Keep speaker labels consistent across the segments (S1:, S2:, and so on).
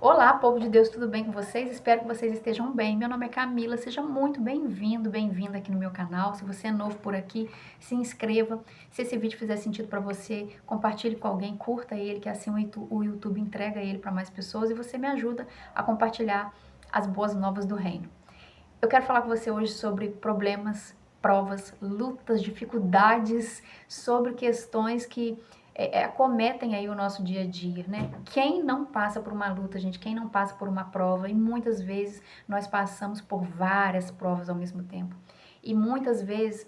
S1: Olá, povo de Deus, tudo bem com vocês? Espero que vocês estejam bem. Meu nome é Camila, seja muito bem-vindo, bem-vinda aqui no meu canal. Se você é novo por aqui, se inscreva. Se esse vídeo fizer sentido para você, compartilhe com alguém, curta ele, que assim o YouTube entrega ele para mais pessoas e você me ajuda a compartilhar as boas novas do reino. Eu quero falar com você hoje sobre problemas, provas, lutas, dificuldades, sobre questões que acometem aí o nosso dia a dia, né? Quem não passa por uma luta, gente, quem não passa por uma prova, e muitas vezes nós passamos por várias provas ao mesmo tempo. E muitas vezes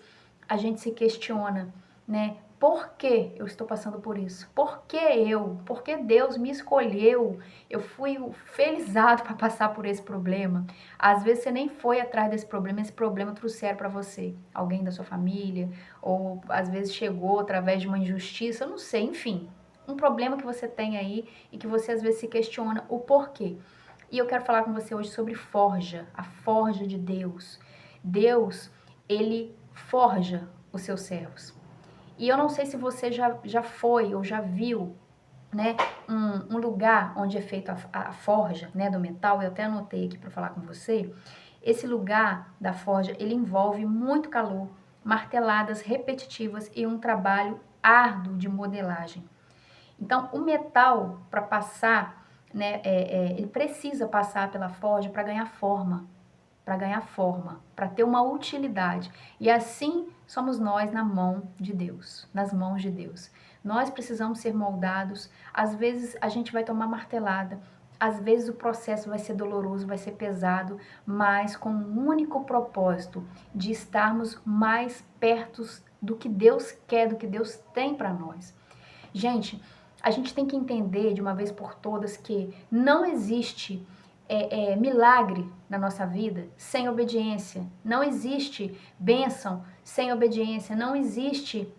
S1: a gente se questiona, né? Por que eu estou passando por isso? Por que eu? Por que Deus me escolheu? Eu fui felizado para passar por esse problema. Às vezes você nem foi atrás desse problema, esse problema trouxeram para você, alguém da sua família, ou às vezes chegou através de uma injustiça, eu não sei, enfim. Um problema que você tem aí e que você às vezes se questiona o porquê. E eu quero falar com você hoje sobre forja, a forja de Deus. Deus, ele forja os seus servos. E eu não sei se você já foi ou já viu, né, um lugar onde é feita a forja, né, do metal. Eu até anotei aqui para falar com você. Esse lugar da forja, ele envolve muito calor, marteladas repetitivas e um trabalho árduo de modelagem. Então, o metal, para passar, né, ele precisa passar pela forja para ganhar forma, para ter uma utilidade. E assim somos nós na mão de Deus, nas mãos de Deus. Nós precisamos ser moldados. Às vezes a gente vai tomar martelada, às vezes o processo vai ser doloroso, vai ser pesado, mas com um único propósito de estarmos mais perto do que Deus quer, do que Deus tem para nós. Gente, a gente tem que entender de uma vez por todas que não existe milagre na nossa vida sem obediência. Não existe bênção sem obediência. Não existe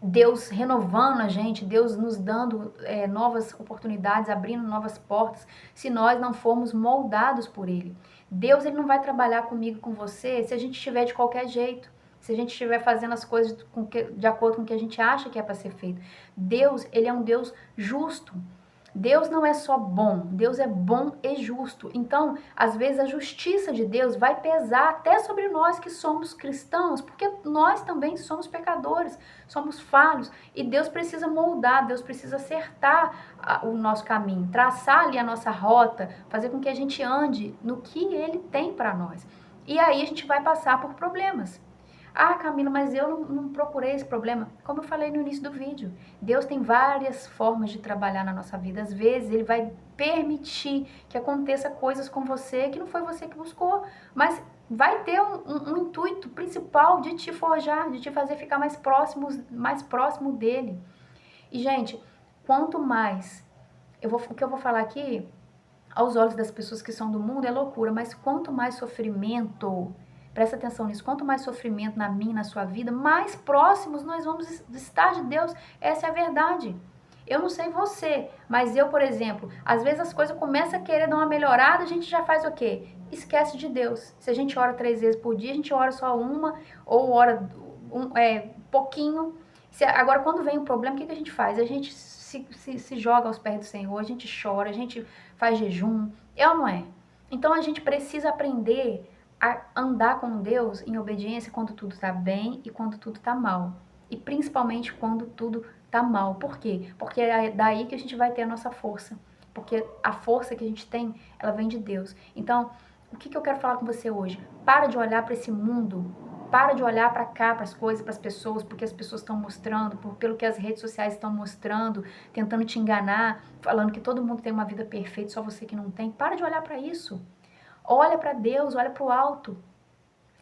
S1: Deus renovando a gente, Deus nos dando novas oportunidades, abrindo novas portas, se nós não formos moldados por Ele. Deus, Ele não vai trabalhar comigo e com você se a gente estiver de qualquer jeito, se a gente estiver fazendo as coisas de acordo com o que a gente acha que é para ser feito. Deus, Ele é um Deus justo. Deus não é só bom, Deus é bom e justo. Então, às vezes a justiça de Deus vai pesar até sobre nós que somos cristãos, porque nós também somos pecadores, somos falhos, e Deus precisa moldar, Deus precisa acertar o nosso caminho, traçar ali a nossa rota, fazer com que a gente ande no que Ele tem para nós. E aí a gente vai passar por problemas. Ah, Camila, mas eu não procurei esse problema. Como eu falei no início do vídeo, Deus tem várias formas de trabalhar na nossa vida. Às vezes, Ele vai permitir que aconteça coisas com você que não foi você que buscou, mas vai ter um intuito principal de te forjar, de te fazer ficar mais próximo dEle. E, gente, quanto mais, o que eu vou falar aqui, aos olhos das pessoas que são do mundo, é loucura, mas quanto mais sofrimento, presta atenção nisso, quanto mais sofrimento na minha, na sua vida, mais próximos nós vamos estar de Deus. Essa é a verdade. Eu não sei você, mas eu, por exemplo, às vezes as coisas começam a querer dar uma melhorada, a gente já faz o quê? Esquece de Deus. Se a gente ora 3 vezes por dia, a gente ora só uma, ou ora pouquinho. Agora, quando vem um problema, o que a gente faz? A gente se joga aos pés do Senhor, a gente chora, a gente faz jejum, é ou não é? Então a gente precisa aprender a andar com Deus em obediência quando tudo está bem e quando tudo está mal. E principalmente quando tudo está mal. Por quê? Porque é daí que a gente vai ter a nossa força. Porque a força que a gente tem, ela vem de Deus. Então, o que eu quero falar com você hoje? Para de olhar para esse mundo, para de olhar para cá, para as coisas, para as pessoas, porque as pessoas estão mostrando, pelo que as redes sociais estão mostrando, tentando te enganar, falando que todo mundo tem uma vida perfeita, só você que não tem. Para de olhar para isso. Olha para Deus, olha para o alto.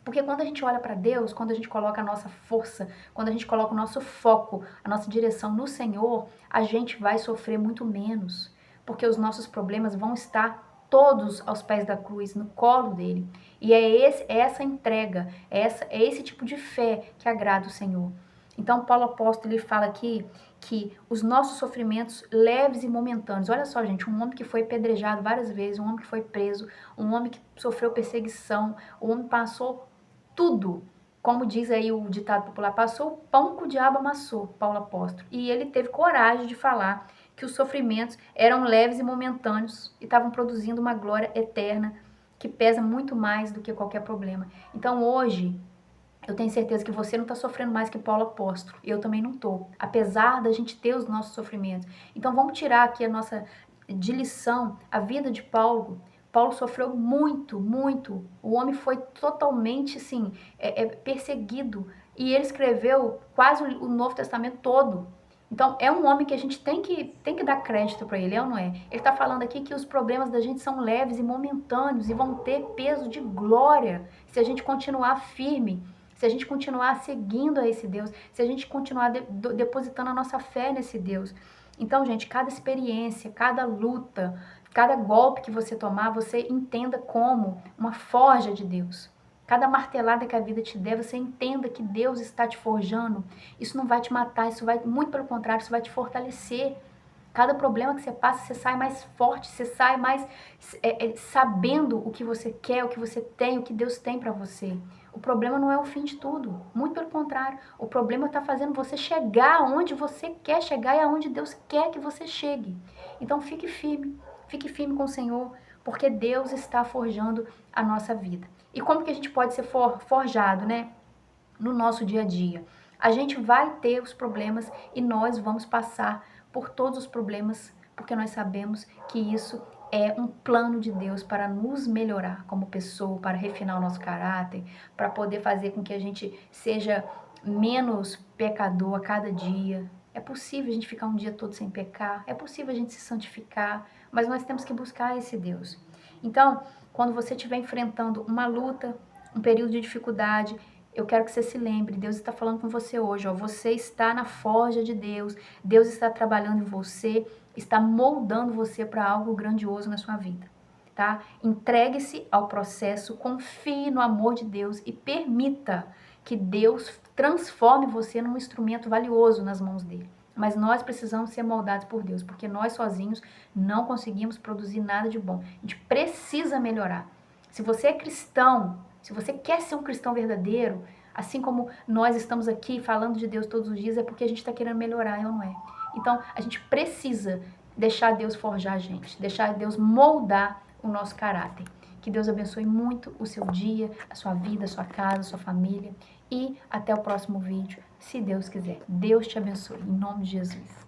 S1: Porque quando a gente olha para Deus, quando a gente coloca a nossa força, quando a gente coloca o nosso foco, a nossa direção no Senhor, a gente vai sofrer muito menos. Porque os nossos problemas vão estar todos aos pés da cruz, no colo dele. E é essa entrega, é esse tipo de fé que agrada o Senhor. Então, Paulo Apóstolo, ele fala aqui que os nossos sofrimentos leves e momentâneos, olha só, gente, um homem que foi pedrejado várias vezes, um homem que foi preso, um homem que sofreu perseguição, um homem que passou tudo, como diz aí o ditado popular, passou o pão que o diabo amassou, Paulo Apóstolo. E ele teve coragem de falar que os sofrimentos eram leves e momentâneos e estavam produzindo uma glória eterna que pesa muito mais do que qualquer problema. Então hoje, eu tenho certeza que você não está sofrendo mais que Paulo apóstolo. Eu também não estou. Apesar da gente ter os nossos sofrimentos. Então vamos tirar aqui a nossa de lição a vida de Paulo. Paulo sofreu muito, muito. O homem foi totalmente, assim, perseguido. E ele escreveu quase o Novo Testamento todo. Então, é um homem que a gente tem que dar crédito para ele, é ou não é? Ele está falando aqui que os problemas da gente são leves e momentâneos e vão ter peso de glória se a gente continuar firme, se a gente continuar seguindo a esse Deus, se a gente continuar depositando a nossa fé nesse Deus. Então, gente, cada experiência, cada luta, cada golpe que você tomar, você entenda como uma forja de Deus. Cada martelada que a vida te der, você entenda que Deus está te forjando. Isso não vai te matar, isso vai, muito pelo contrário, isso vai te fortalecer. Cada problema que você passa, você sai mais forte, você sai mais sabendo o que você quer, o que você tem, o que Deus tem para você. O problema não é o fim de tudo, muito pelo contrário. O problema está fazendo você chegar aonde você quer chegar e aonde Deus quer que você chegue. Então fique firme com o Senhor, porque Deus está forjando a nossa vida. E como que a gente pode ser forjado, né? No nosso dia a dia. A gente vai ter os problemas e nós vamos passar por todos os problemas, porque nós sabemos que isso é um plano de Deus para nos melhorar como pessoa, para refinar o nosso caráter, para poder fazer com que a gente seja menos pecador a cada dia. É possível a gente ficar um dia todo sem pecar, é possível a gente se santificar, mas nós temos que buscar esse Deus. Então, quando você estiver enfrentando uma luta, um período de dificuldade, eu quero que você se lembre, Deus está falando com você hoje, ó, você está na forja de Deus, Deus está trabalhando em você, está moldando você para algo grandioso na sua vida, tá? Entregue-se ao processo, confie no amor de Deus e permita que Deus transforme você num instrumento valioso nas mãos dele. Mas nós precisamos ser moldados por Deus, porque nós sozinhos não conseguimos produzir nada de bom. A gente precisa melhorar. Se você é cristão, se você quer ser um cristão verdadeiro, assim como nós estamos aqui falando de Deus todos os dias, é porque a gente está querendo melhorar, ou não é? Então, a gente precisa deixar Deus forjar a gente, deixar Deus moldar o nosso caráter. Que Deus abençoe muito o seu dia, a sua vida, a sua casa, a sua família. E até o próximo vídeo, se Deus quiser. Deus te abençoe, em nome de Jesus.